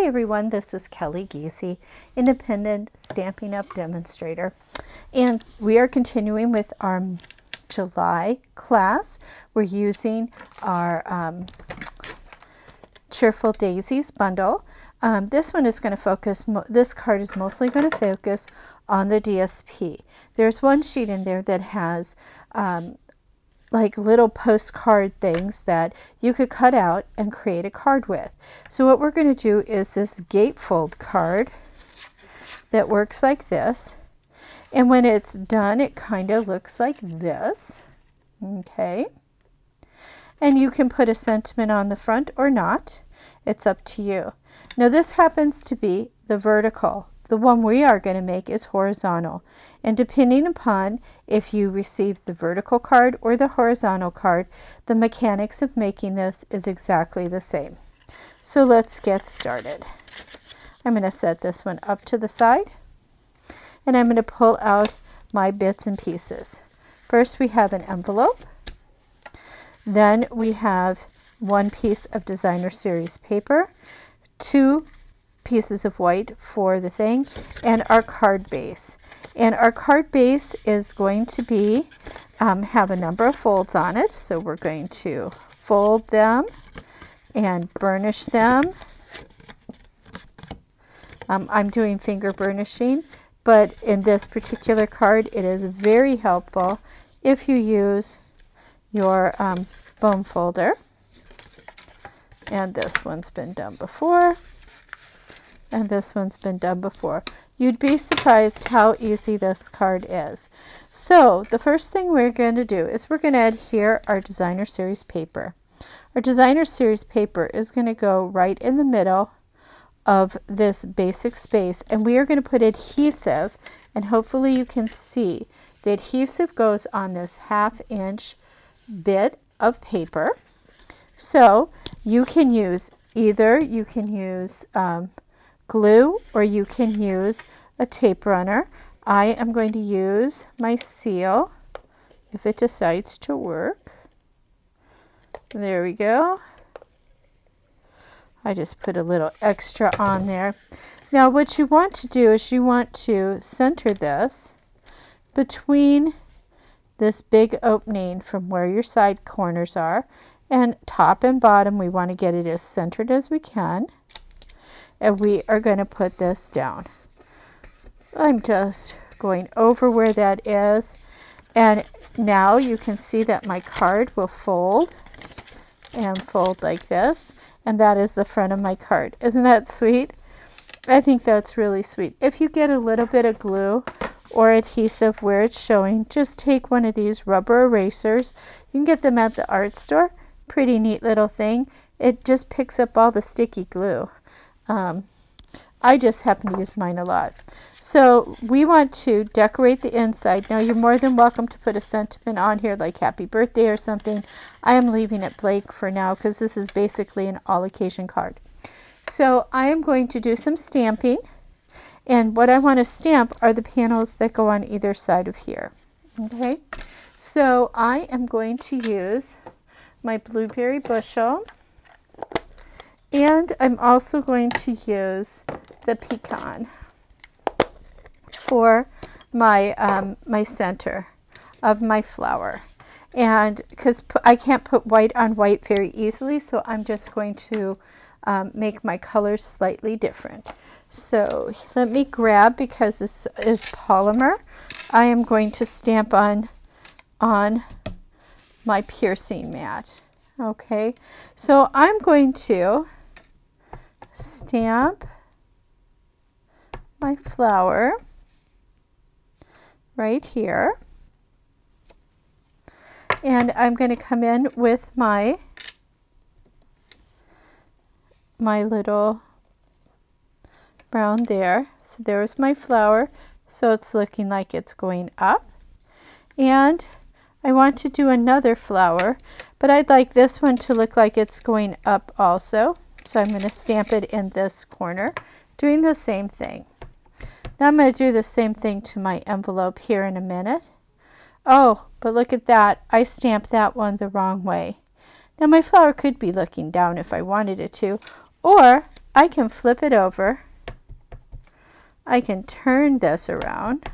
Hi everyone, this is Kelly Giese, Independent Stampin' Up! Demonstrator, and we are continuing with our July class. We're using our Cheerful Daisies bundle. This one is going to focus, this card is mostly going to focus on the DSP. There's one sheet in there that has like little postcard things that you could cut out and create a card with. So what we're going to do is this gatefold card that works like this, and when it's done it kind of looks like this. Okay, and you can put a sentiment on the front or not, it's up to you. Now this happens to be the vertical. The one we are going to make is horizontal, and depending upon if you receive the vertical card or the horizontal card, the mechanics of making this is exactly the same. So let's get started. I'm going to set this one up to the side, and I'm going to pull out my bits and pieces. First we have an envelope, then we have one piece of designer series paper, two pieces of white for the thing, and our card base. And our card base is going to be have a number of folds on it, so we're going to fold them and burnish them. I'm doing finger burnishing, but in this particular card it is very helpful if you use your bone folder. And this one's been done before, and this one's been done before. You'd be surprised how easy this card is. So the first thing we're going to do is we're going to adhere our designer series paper. Our designer series paper is going to go right in the middle of this basic space, and we are going to put adhesive, and hopefully you can see the adhesive goes on this 1/2 inch bit of paper. So you can use glue, or you can use a tape runner. I am going to use my seal if it decides to work. There we go. I just put a little extra on there. Now what you want to do is you want to center this between this big opening from where your side corners are, and top and bottom we want to get it as centered as we can. And we are going to put this down. I'm just going over where that is, and now you can see that my card will fold and fold like this, and that is the front of my card. Isn't that sweet? I think that's really sweet. If you get a little bit of glue or adhesive where it's showing, just take one of these rubber erasers. You can get them at the art store. Pretty neat little thing. It just picks up all the sticky glue. I just happen to use mine a lot. So we want to decorate the inside. Now you're more than welcome to put a sentiment on here like happy birthday or something. I am leaving it blank for now because this is basically an all occasion card. So I am going to do some stamping, and what I want to stamp are the panels that go on either side of here. Okay, so I am going to use my blueberry bushel, and I'm also going to use the pecan for my my center of my flower. And because I can't put white on white very easily, so I'm just going to make my colors slightly different. So let me grab, because this is polymer, I am going to stamp on my piercing mat. Okay, so I'm going to stamp my flower right here, and I'm going to come in with my little brown there. So there's my flower, so it's looking like it's going up, and I want to do another flower, but I'd like this one to look like it's going up also, so I'm going to stamp it in this corner, doing the same thing. Now I'm going to do the same thing to my envelope here in a minute. Oh, but look at that, I stamped that one the wrong way. Now my flower could be looking down if I wanted it to, or I can flip it over. I can turn this around.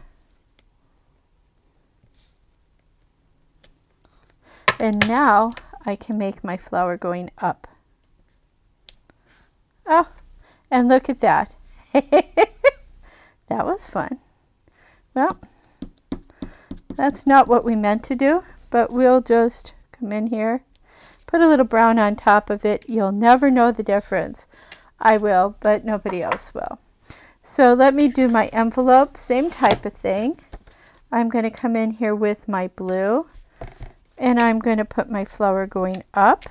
And now I can make my flower going up. Oh, and look at that. That was fun. Well, that's not what we meant to do, but we'll just come in here, put a little brown on top of it. You'll never know the difference. I will, but nobody else will. So let me do my envelope, same type of thing. I'm going to come in here with my blue, and I'm going to put my flower going up.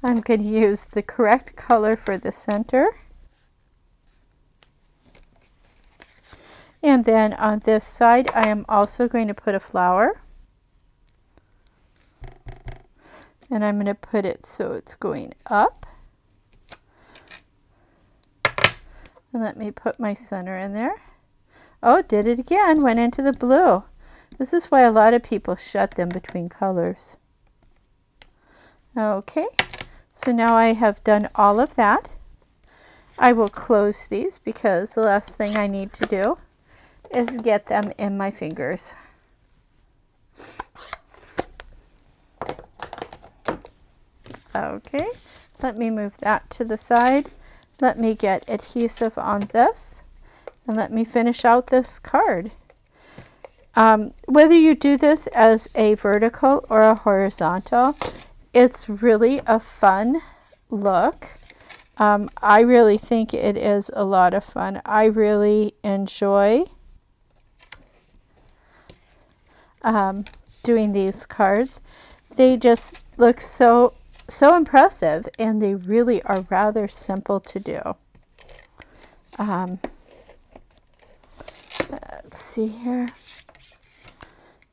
I'm going to use the correct color for the center. And then on this side, I am also going to put a flower. And I'm going to put it so it's going up. And let me put my center in there. Oh, did it again, went into the blue. This is why a lot of people shut them between colors. Okay, so now I have done all of that. I will close these because the last thing I need to do is get them in my fingers. Okay, let me move that to the side. Let me get adhesive on this, and let me finish out this card. Whether you do this as a vertical or a horizontal, it's really a fun look. I really think it is a lot of fun. I really enjoy doing these cards. They just look so impressive, and they really are rather simple to do. Let's see here,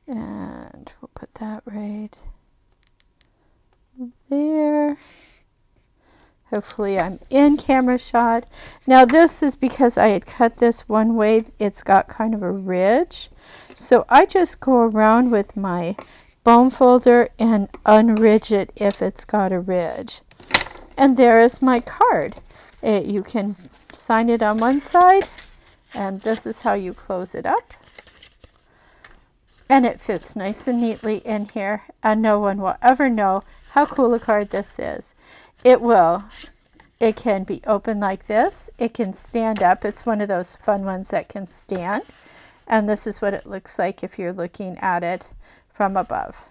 and we'll put that right there. Hopefully I'm in camera shot. Now this is because I had cut this one way. It's got kind of a ridge. So I just go around with my bone folder and unridge it if it's got a ridge. And there is my card. You can sign it on one side, and this is how you close it up. And it fits nice and neatly in here, and no one will ever know how cool a card this is. It will. It can be open like this. It can stand up. It's one of those fun ones that can stand. And this is what it looks like if you're looking at it from above.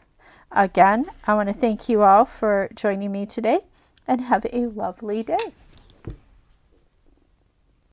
Again, I want to thank you all for joining me today, and have a lovely day.